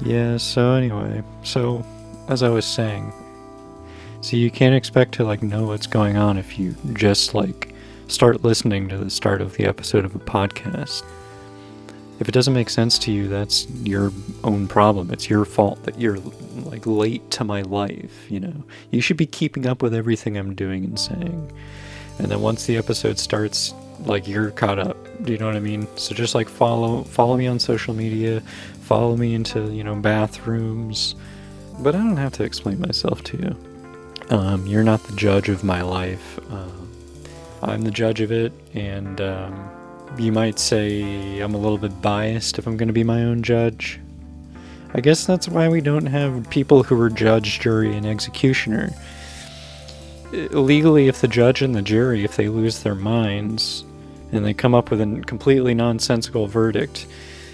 Yeah, so anyway, as I was saying, so you can't expect to know what's going on if you just start listening to the start of the episode of a podcast. If it doesn't make sense to you, that's your own problem. It's your fault that you're late to my life, You should be keeping up with everything I'm doing and saying. And then once the episode starts, you're caught up. Do you know what I mean? So just follow me on social media, follow me into, bathrooms. But I don't have to explain myself to you. You're not the judge of my life. I'm the judge of it, and you might say I'm a little bit biased if I'm going to be my own judge. I guess that's why we don't have people who are judge, jury, and executioner. Legally, if the judge and the jury, if they lose their minds and they come up with a completely nonsensical verdict,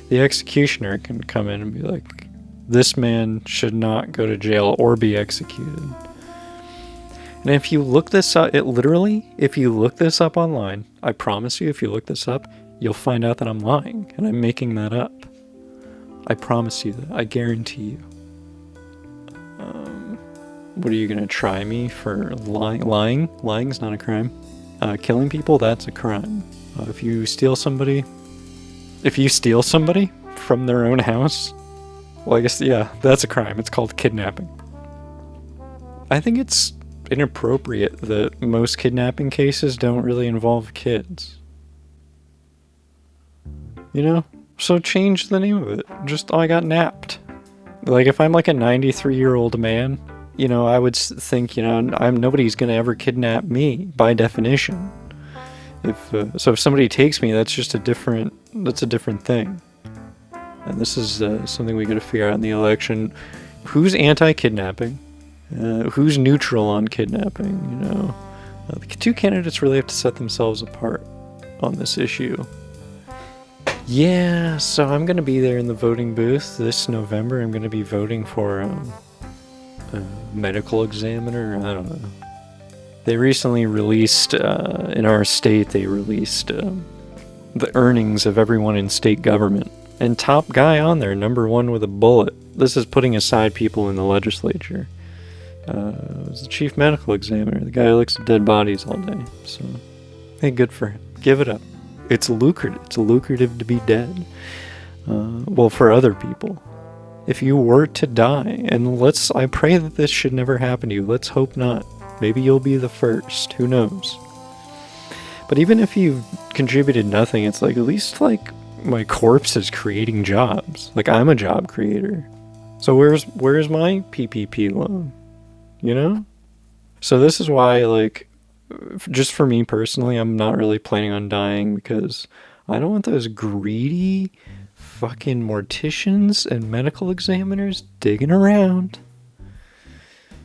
the executioner can come in and be like, this man should not go to jail or be executed. And if you look this up, if you look this up online, I promise you, if you look this up, you'll find out that I'm lying and I'm making that up. I promise you that. I guarantee you. What are you going to try me for lying? Lying's not a crime. Killing people, that's a crime. If you steal somebody from their own house, well, I guess, yeah, that's a crime. It's called kidnapping. I think it's inappropriate that most kidnapping cases don't really involve kids. So change the name of it. Just, I got napped. If I'm a 93-year-old man, I would think, nobody's gonna ever kidnap me by definition. If somebody takes me, that's a different thing. And this is something we gotta figure out in the election. Who's anti-kidnapping? Who's neutral on kidnapping? The two candidates really have to set themselves apart on this issue. Yeah, so I'm going to be there in the voting booth this November. I'm going to be voting for a medical examiner. I don't know. They recently released, in our state, the earnings of everyone in state government. And top guy on there, number one with a bullet. This is putting aside people in the legislature. Was the chief medical examiner, the guy who looks at dead bodies all day. So, hey, good for him. Give it up. It's lucrative. It's lucrative to be dead. Well, for other people. If you were to die, and I pray that this should never happen to you. Let's hope not. Maybe you'll be the first. Who knows? But even if you've contributed nothing, it's at least my corpse is creating jobs. I'm a job creator. So where's my PPP loan? So this is why, just for me personally, I'm not really planning on dying because I don't want those greedy fucking morticians and medical examiners digging around.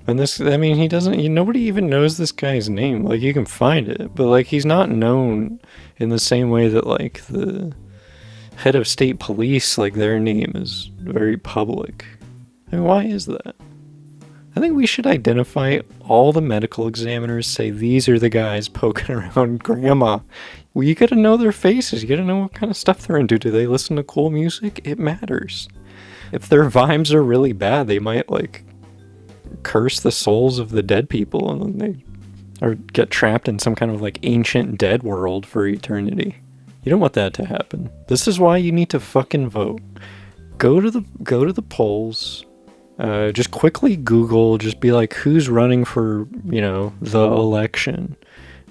And nobody even knows this guy's name. You can find it, but he's not known in the same way that the head of state police, their name is very public. Why is that? I think we should identify all the medical examiners, say these are the guys poking around grandma. Well, you gotta know their faces. You gotta know what kind of stuff they're into. Do they listen to cool music? It matters. If their vibes are really bad, they might curse the souls of the dead people and then or get trapped in some kind of ancient dead world for eternity. You don't want that to happen. This is why you need to fucking vote. Go to the polls. Just quickly Google, just be who's running for, the election,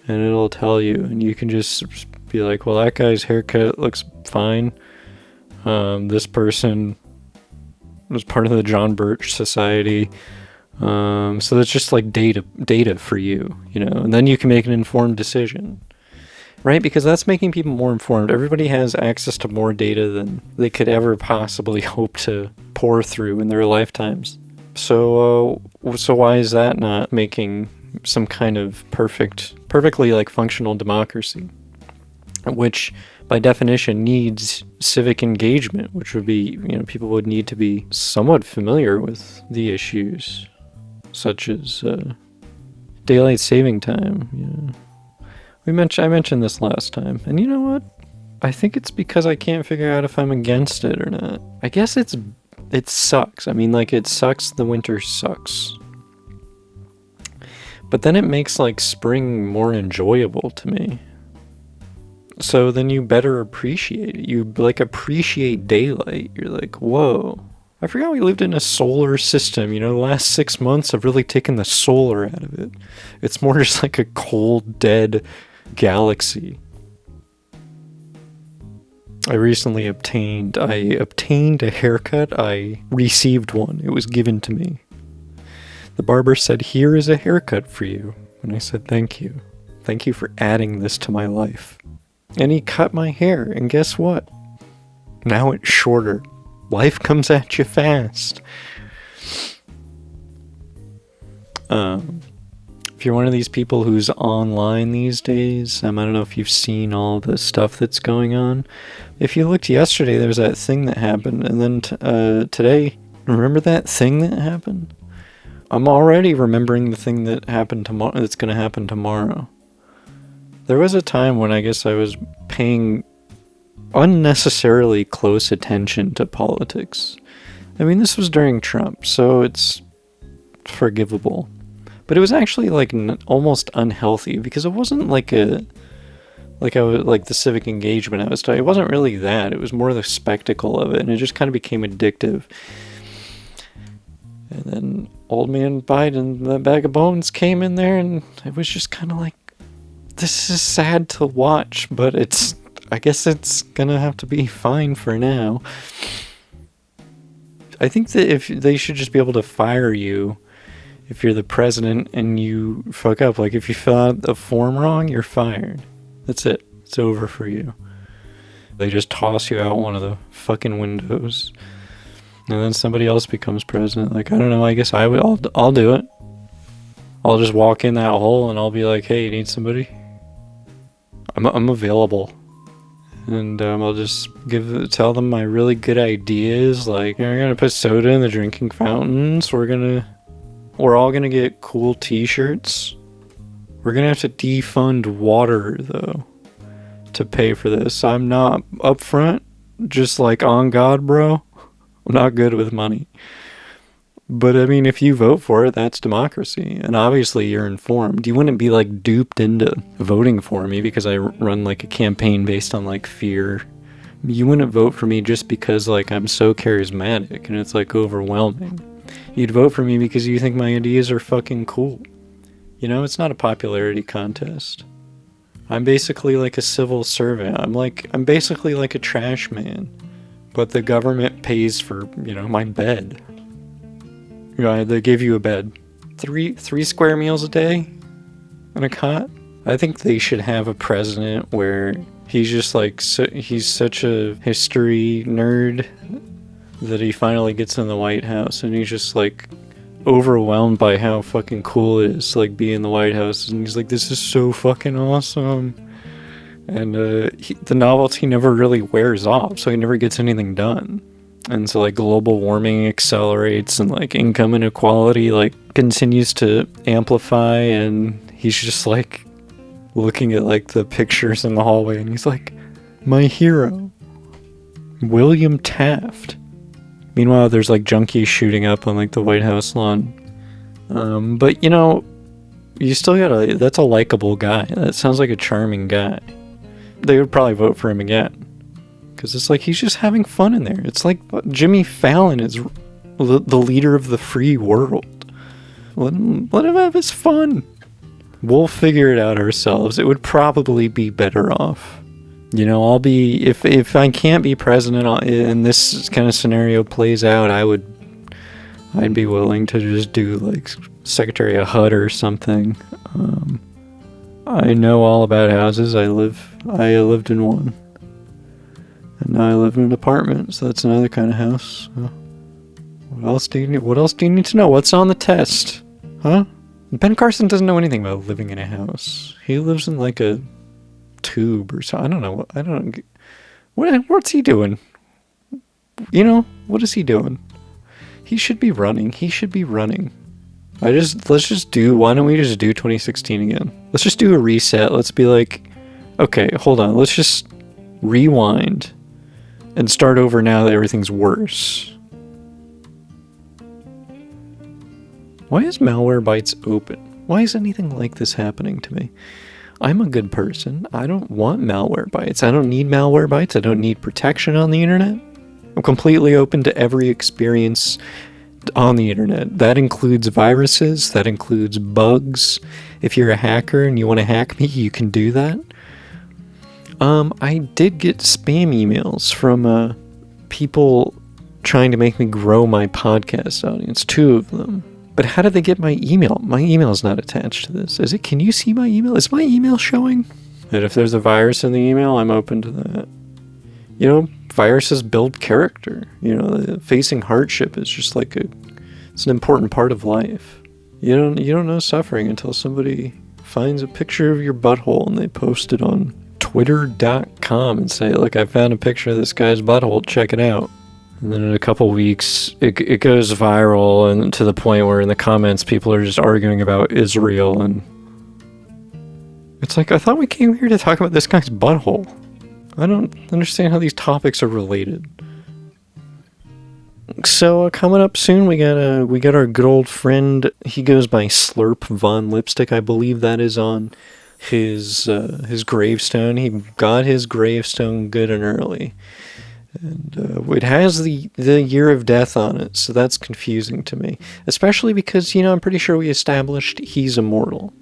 and it'll tell you, and you can just be well, that guy's haircut looks fine. This person was part of the John Birch Society. So that's just data for you, and then you can make an informed decision. Right? Because that's making people more informed. Everybody has access to more data than they could ever possibly hope to pour through in their lifetimes. So why is that not making some kind of perfectly functional democracy? Which, by definition, needs civic engagement, which would be, people would need to be somewhat familiar with the issues, such as daylight saving time, I mentioned this last time, and you know what? I think it's because I can't figure out if I'm against it or not. I guess it's it sucks. I mean, like, it sucks. The winter sucks. But then it makes, like, spring more enjoyable to me. So then you better appreciate it. You, like, appreciate daylight. You're like, whoa. I forgot we lived in a solar system. You know, the last 6 months have really taken the solar out of it. It's more just like a cold, dead galaxy. I recently obtained a haircut. I received one. It was given to me. The barber said, "Here is a haircut for you." And I said, "Thank you. Thank you for adding this to my life." And he cut my hair, and guess what? Now it's shorter. Life comes at you fast. If you're one of these people who's online these days, I don't know if you've seen all the stuff that's going on. If you looked yesterday, there was that thing that happened, and then today, remember that thing that happened? I'm already remembering the thing that happened tomorrow. That's going to happen tomorrow. There was a time when I guess I was paying unnecessarily close attention to politics. I mean, this was during Trump, so it's forgivable. But it was actually like almost unhealthy because it wasn't like the civic engagement I was talking. It wasn't really that. It was more the spectacle of it, and it just kind of became addictive. And then old man Biden, the bag of bones, came in there, and it was just kind of like, this is sad to watch, but I guess it's gonna have to be fine for now. I think that if they should just be able to fire you if you're the president and you fuck up. Like, if you fill out a form wrong, you're fired. That's it. It's over for you. They just toss you out one of the fucking windows. And then somebody else becomes president. Like, I don't know, I guess I'll do it. I'll just walk in that hole and I'll be like, "Hey, you need somebody?" I'm available. And I'll just tell them my really good ideas. Like, we're gonna put soda in the drinking fountains. We're all gonna get cool t-shirts. We're gonna have to defund water, though, to pay for this. I'm not upfront, just like, on God, bro. I'm not good with money. But I mean, if you vote for it, that's democracy. And obviously you're informed. You wouldn't be like duped into voting for me because I run like a campaign based on like fear. You wouldn't vote for me just because like I'm so charismatic and it's like overwhelming. You'd vote for me because you think my ideas are fucking cool. You know, it's not a popularity contest. I'm basically like a civil servant. I'm basically like a trash man. But the government pays for, you know, my bed. You know, they give you a bed. Three square meals a day? And a cot? I think they should have a president where he's just like, he's such a history nerd that he finally gets in the White House and he's just like overwhelmed by how fucking cool it is to like be in the White House, and he's like, "This is so fucking awesome." And the novelty never really wears off, so he never gets anything done. And so like global warming accelerates and like income inequality like continues to amplify, and he's just like looking at like the pictures in the hallway and he's like, "My hero, William Taft." Meanwhile, there's like junkies shooting up on like the White House lawn. But you know, you still that's a likable guy. That sounds like a charming guy. They would probably vote for him again. Because it's like, he's just having fun in there. It's like Jimmy Fallon is the leader of the free world. Let him have his fun. We'll figure it out ourselves. It would probably be better off. You know, if I can't be president and this kind of scenario plays out, I'd be willing to just do like Secretary of HUD or something. I know all about houses. I lived in one. And now I live in an apartment, so that's another kind of house. What else do you need to know? What's on the test? Huh? Ben Carson doesn't know anything about living in a house. He lives in like a tube or something. I don't know. What's he doing? You know, what is he doing? He should be running. Why don't we just do 2016 again? Let's just do a reset. Let's be like, okay, hold on. Let's just rewind and start over now that everything's worse. Why is Malwarebytes open? Why is anything like this happening to me? I'm a good person. I don't want Malwarebytes. I don't need Malwarebytes. I don't need protection on the internet. I'm completely open to every experience on the internet. That includes viruses. That includes bugs. If you're a hacker and you want to hack me, you can do that. I did get spam emails from people trying to make me grow my podcast audience. 2 of them. But how did they get my email? My email is not attached to this. Is it? Can you see my email? Is my email showing? And if there's a virus in the email, I'm open to that. You know, viruses build character. You know, facing hardship is just like it's an important part of life. You don't know suffering until somebody finds a picture of your butthole and they post it on twitter.com and say, look, I found a picture of this guy's butthole, check it out. And then in a couple weeks, it goes viral, and to the point where in the comments, people are just arguing about Israel, and it's like, I thought we came here to talk about this guy's butthole. I don't understand how these topics are related. So coming up soon, we got our good old friend. He goes by Slurp Von Lipstick. I believe that is on his gravestone. He got his gravestone good and early. And it has the year of death on it, so that's confusing to me. Especially because, I'm pretty sure we established he's immortal.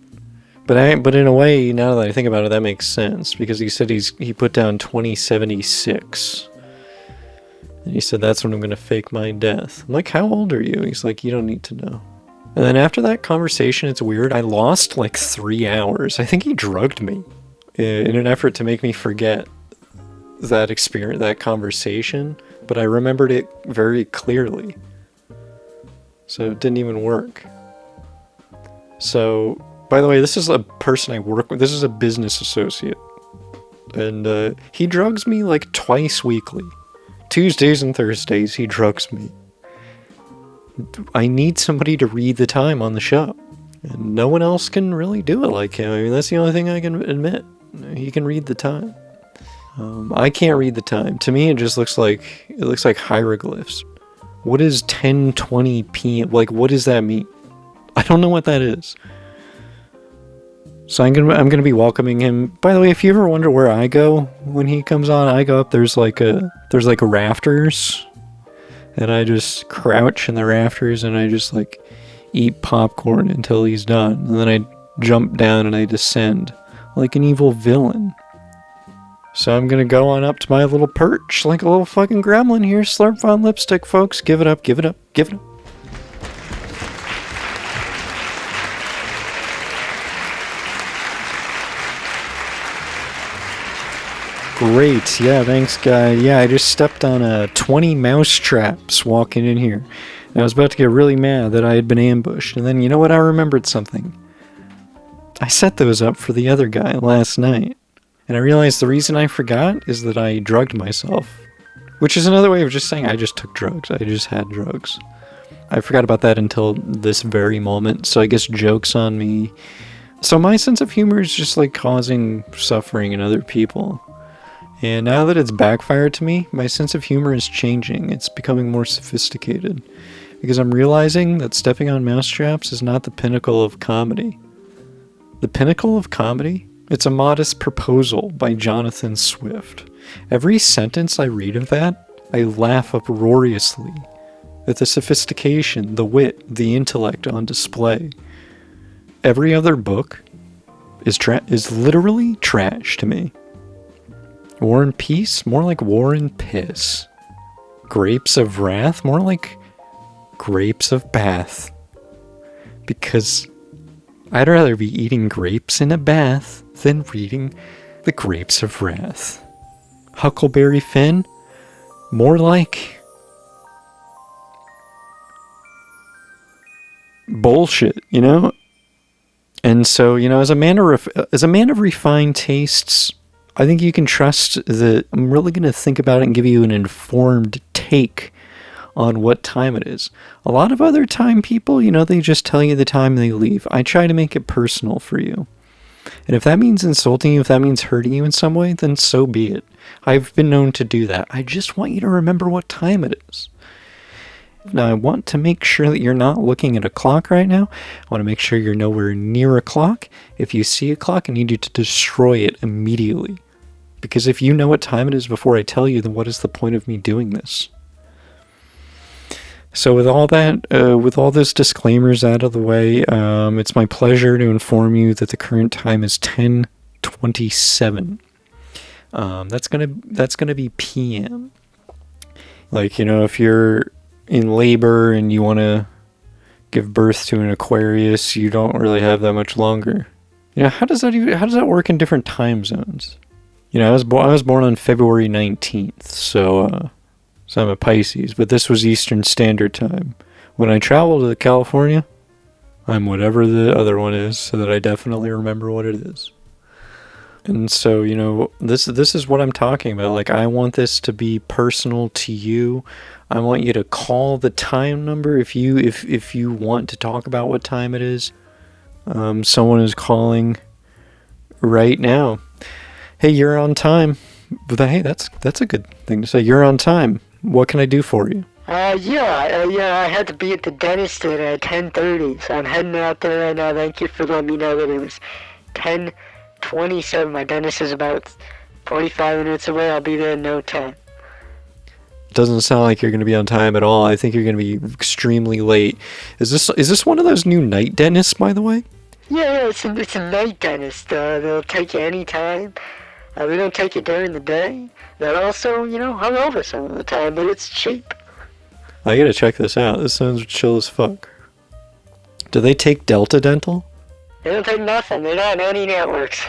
But in a way, now that I think about it, that makes sense. Because he said he put down 2076. And he said, that's when I'm going to fake my death. I'm like, how old are you? He's like, you don't need to know. And then after that conversation, it's weird. I lost like 3 hours. I think he drugged me in an effort to make me forget that experience, that conversation, but I remembered it very clearly. So it didn't even work. So, by the way, this is a person I work with. This is a business associate. And he drugs me like twice weekly. Tuesdays and Thursdays, he drugs me. I need somebody to read the time on the show. And no one else can really do it like him. I mean, that's the only thing I can admit. He can read the time. I can't read the time. To me, it just looks like hieroglyphs. What is 10:20 p.m.? Like, what does that mean? I don't know what that is. So I'm gonna be welcoming him. By the way, if you ever wonder where I go when he comes on, I go up. There's like rafters, and I just crouch in the rafters and I just like eat popcorn until he's done, and then I jump down and I descend like an evil villain. So I'm gonna go on up to my little perch like a little fucking gremlin here. Slurp Von Lipstick, folks. Give it up, give it up, give it up. Great, yeah, thanks, guy. Yeah, I just stepped on 20 mouse traps walking in here. And I was about to get really mad that I had been ambushed. And then, you know what? I remembered something. I set those up for the other guy last night. And I realized the reason I forgot is that I drugged myself. Which is another way of just saying I just took drugs. I just had drugs. I forgot about that until this very moment. So I guess joke's on me. So my sense of humor is just like causing suffering in other people. And now that it's backfired to me, my sense of humor is changing. It's becoming more sophisticated. Because I'm realizing that stepping on mousetraps is not the pinnacle of comedy. The pinnacle of comedy? It's A Modest Proposal by Jonathan Swift. Every sentence I read of that, I laugh uproariously at the sophistication, the wit, the intellect on display. Every other book is literally trash to me. War and Peace? More like War and Piss. Grapes of Wrath? More like Grapes of Bath. Because I'd rather be eating grapes in a bath than reading The Grapes of Wrath. Huckleberry Finn? More like bullshit, you know? And so, you know, as a man of refined tastes, I think you can trust that I'm really going to think about it and give you an informed take on what time it is. A lot of other time people, you know, they just tell you the time they leave. I try to make it personal for you. And if that means insulting you, if that means hurting you in some way, then so be it. I've been known to do that. I just want you to remember what time it is. Now, I want to make sure that you're not looking at a clock right now. I want to make sure you're nowhere near a clock. If you see a clock, I need you to destroy it immediately. Because if you know what time it is before I tell you, then what is the point of me doing this? So with all that, with all those disclaimers out of the way, it's my pleasure to inform you that the current time is 10:27. That's gonna be PM. Like, if you're in labor and you want to give birth to an Aquarius, you don't really have that much longer. How does that work in different time zones? I was born on February 19th, so I'm a Pisces, but this was Eastern Standard Time. When I travel to California, I'm whatever the other one is, so that I definitely remember what it is. And so, this is what I'm talking about. Like, I want this to be personal to you. I want you to call the time number if you want to talk about what time it is. Someone is calling right now. Hey, you're on time. But hey, that's a good thing to say. You're on time. What can I do for you? Yeah, I had to be at the dentist at 10:30, so I'm heading out there right now. Thank you for letting me know that it was 10:27. My dentist is about 45 minutes away. I'll be there in no time. Doesn't sound like you're going to be on time at all. I think you're going to be extremely late. Is this one of those new night dentists, by the way? Yeah, it's a night dentist. They'll take you any time. They don't take you during the day. They're also, hungover some of the time, but it's cheap. I gotta check this out. This sounds chill as fuck. Do they take Delta Dental? They don't take nothing. They're not on any networks.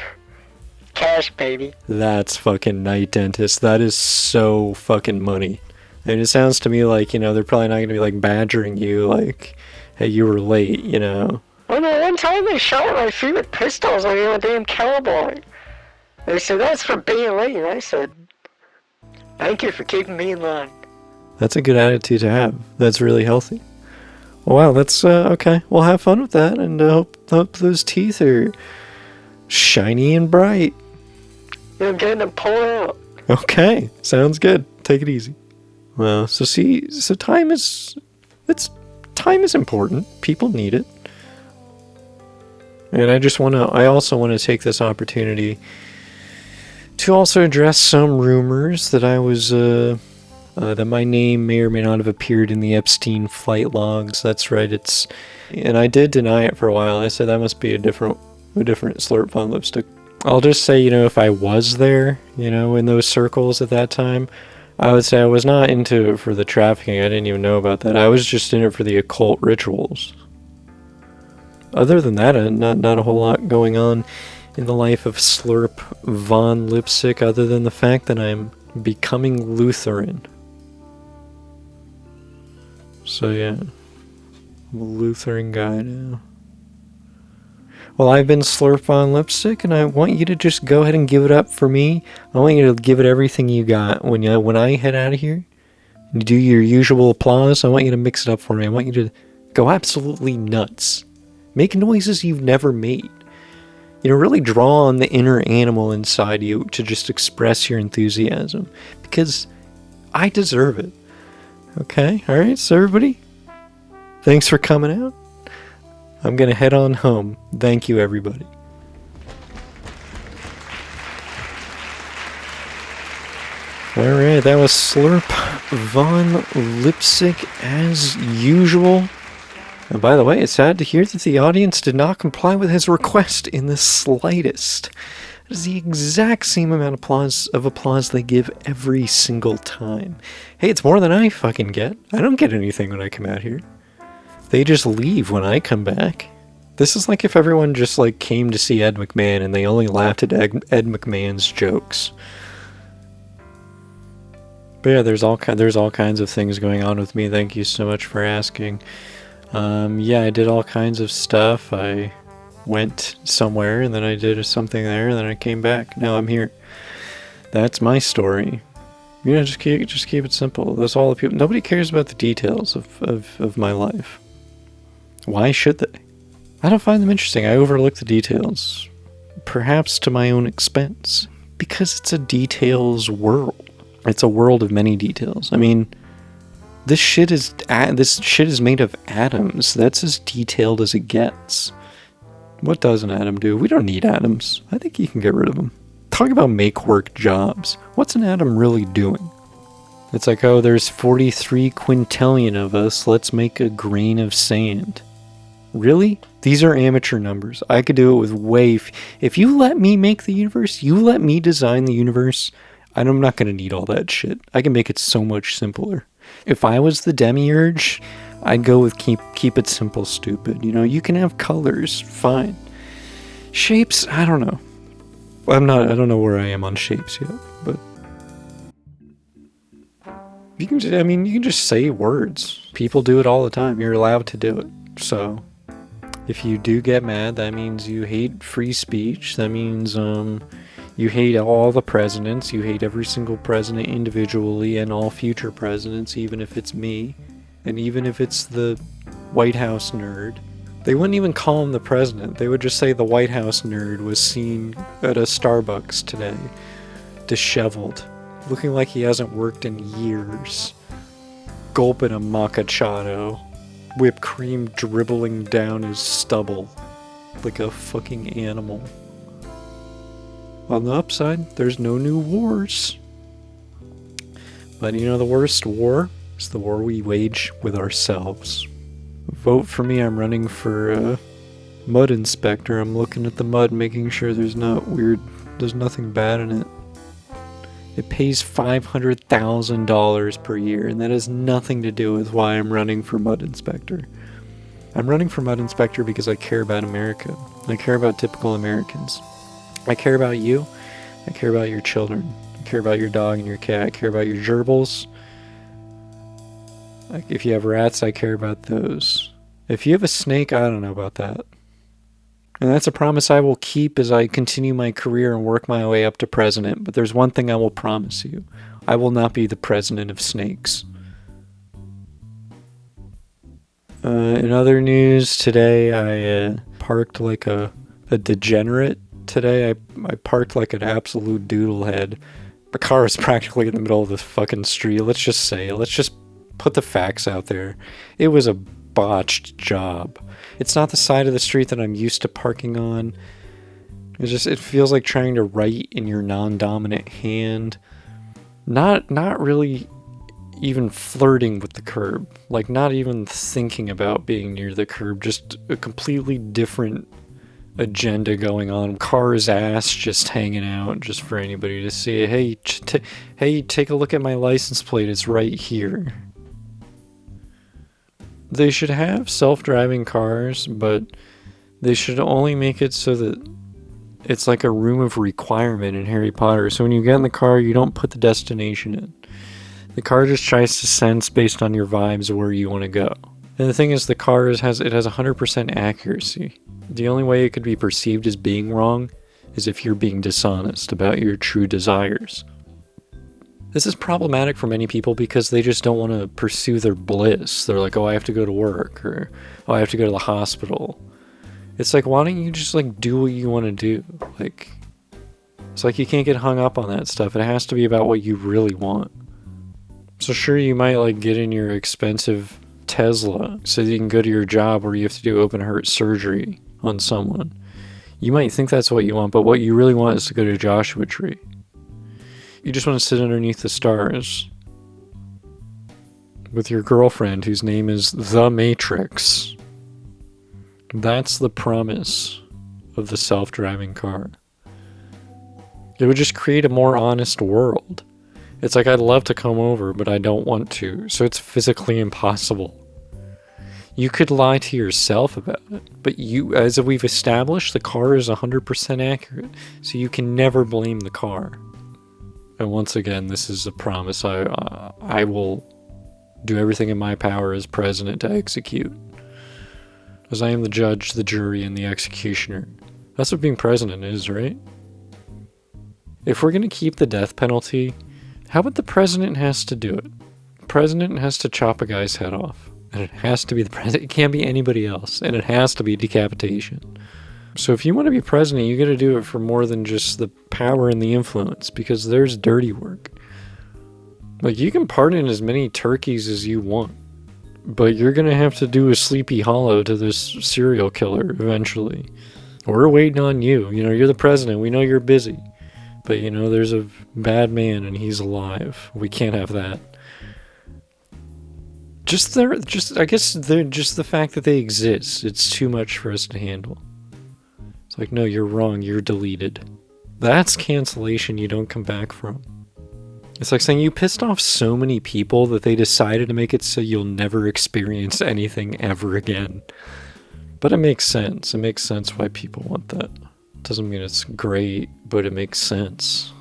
Cash, baby. That's fucking night dentist. That is so fucking money. And it sounds to me like, they're probably not gonna be like badgering you like, hey, you were late, Well, no, one time they shot my feet with pistols like I'm a damn cowboy. They said, that's for being late. And I said, thank you for keeping me in line. That's a good attitude to have. That's really healthy. Wow, that's okay. Well, have fun with that, and hope those teeth are shiny and bright. I'm getting them pulled out. Okay, sounds good. Take it easy. Well, so time is important. People need it, and I also want to take this opportunity to also address some rumors that that my name may or may not have appeared in the Epstein flight logs. That's right. And I did deny it for a while. I said that must be a different Slurp Fun lipstick. I'll just say, if I was there, in those circles at that time, I would say I was not into it for the trafficking. I didn't even know about that. I was just in it for the occult rituals. Other than that, not a whole lot going on in the life of Slurp Von Lipstick, other than the fact that I'm becoming Lutheran. So yeah, I'm a Lutheran guy now. Well, I've been Slurp Von Lipstick, and I want you to just go ahead and give it up for me. I want you to give it everything you got when I head out of here. You do your usual applause. I want you to mix it up for me. I want you to go absolutely nuts. Make noises you've never made. Really draw on the inner animal inside you to just express your enthusiasm. Because I deserve it. Okay? Alright, so everybody, thanks for coming out. I'm gonna head on home. Thank you, everybody. Alright, that was Slurp Von Lipstick as usual. And by the way, it's sad to hear that the audience did not comply with his request in the slightest. It is the exact same amount of applause they give every single time. Hey, it's more than I fucking get. I don't get anything when I come out here. They just leave when I come back. This is like if everyone just came to see Ed McMahon and they only laughed at Ed McMahon's jokes. But yeah, there's all kinds of things going on with me. Thank you so much for asking. Yeah, I did all kinds of stuff. I went somewhere, and then I did something there, and then I came back. Now I'm here. That's my story. Just keep it simple. That's all the people. Nobody cares about the details of my life. Why should they? I don't find them interesting. I overlook the details, perhaps to my own expense, because it's a details world. It's a world of many details. I mean, This shit is made of atoms. That's as detailed as it gets. What does an atom do? We don't need atoms. I think you can get rid of them. Talk about make work jobs. What's an atom really doing? It's like, oh, there's 43 quintillion of us. Let's make a grain of sand. Really? These are amateur numbers. I could do it with if you let me make the universe, you let me design the universe, I'm not going to need all that shit. I can make it so much simpler. If I was the demiurge, I'd go with keep it simple, stupid. You know, you can have colors, fine. Shapes, I don't know. I don't know where I am on shapes yet, but you can just say words. People do it all the time. You're allowed to do it. So if you do get mad, that means you hate free speech. That means you hate all the presidents. You hate every single president individually and all future presidents, even if it's me. And even if it's the White House nerd. They wouldn't even call him the president. They would just say the White House nerd was seen at a Starbucks today, disheveled, looking like he hasn't worked in years, gulping a macchiato, whipped cream dribbling down his stubble like a fucking animal. On the upside, there's no new wars. But you know, the worst war is the war we wage with ourselves. Vote for me. I'm running for mud inspector. I'm looking at the mud, making sure there's nothing bad in it. It pays $500,000 per year, and that has nothing to do with why I'm running for mud inspector. I'm running for mud inspector because I care about America. I care about typical Americans. I care about you. I care about your children. I care about your dog and your cat. I care about your gerbils. If you have rats, I care about those. If you have a snake, I don't know about that. And that's a promise I will keep as I continue my career and work my way up to president. But there's one thing I will promise you. I will not be the president of snakes. In other news, today I parked like a degenerate. Today I parked like an absolute doodlehead. My car is practically in the middle of the fucking street. Let's just put the facts out there. It was a botched job. It's not the side of the street that I'm used to parking on. It feels like trying to write in your non-dominant hand. Not really even flirting with the curb. Like not even thinking about being near the curb. Just a completely different agenda going on. Car's ass just hanging out just for anybody to see. Hey, take a look at my license plate. It's right here. They should have self-driving cars, but they should only make it so that it's like a room of requirement in Harry Potter. So when you get in the car, you don't put the destination in. The car just tries to sense based on your vibes where you want to go. And the thing is, the car has 100% accuracy. The only way it could be perceived as being wrong is if you're being dishonest about your true desires. This is problematic for many people because they just don't want to pursue their bliss. They're like, oh, I have to go to work, or oh, I have to go to the hospital. It's like, why don't you just like do what you want to do? Like, it's like you can't get hung up on that stuff. It has to be about what you really want. So sure, you might like get in your expensive Tesla so that you can go to your job where you have to do open heart surgery on someone. You might think that's what you want, but what you really want is to go to Joshua Tree. You just want to sit underneath the stars with your girlfriend whose name is The Matrix. That's the promise of the self-driving car. It would just create a more honest world. It's like, I'd love to come over, but I don't want to, so it's physically impossible. You could lie to yourself about it, but as we've established, the car is 100% accurate, so you can never blame the car. And once again, this is a promise I will do everything in my power as president to execute. As I am the judge, the jury, and the executioner. That's what being president is, right? If we're going to keep the death penalty, how about the president has to do it? The president has to chop a guy's head off. And it has to be the president. It can't be anybody else. And it has to be decapitation. So if you want to be president, you got to do it for more than just the power and the influence, because there's dirty work. Like, you can pardon as many turkeys as you want, but you're gonna have to do a Sleepy Hollow to this serial killer eventually. We're waiting on you. You know, you're the president. We know you're busy. But, you know, there's a bad man and he's alive. We can't have that. I guess just the fact that they exist, it's too much for us to handle. It's like, no, you're wrong. You're deleted. That's cancellation you don't come back from. It's like saying you pissed off so many people that they decided to make it so you'll never experience anything ever again. But it makes sense. It makes sense why people want that. Doesn't mean it's great, but it makes sense.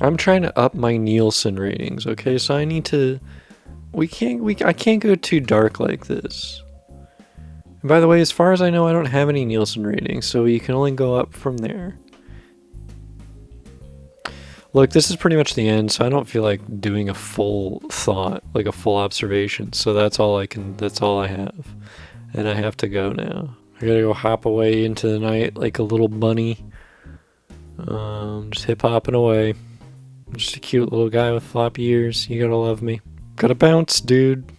I'm trying to up my Nielsen ratings, okay? So I need to... I can't go too dark like this. And by the way, as far as I know, I don't have any Nielsen ratings, so you can only go up from there. Look, this is pretty much the end, so I don't feel like doing a full thought, like a full observation. So that's all I have. And I have to go now. I gotta go hop away into the night like a little bunny. Just hip-hopping away. I'm just a cute little guy with floppy ears. You gotta love me. Gotta bounce, dude.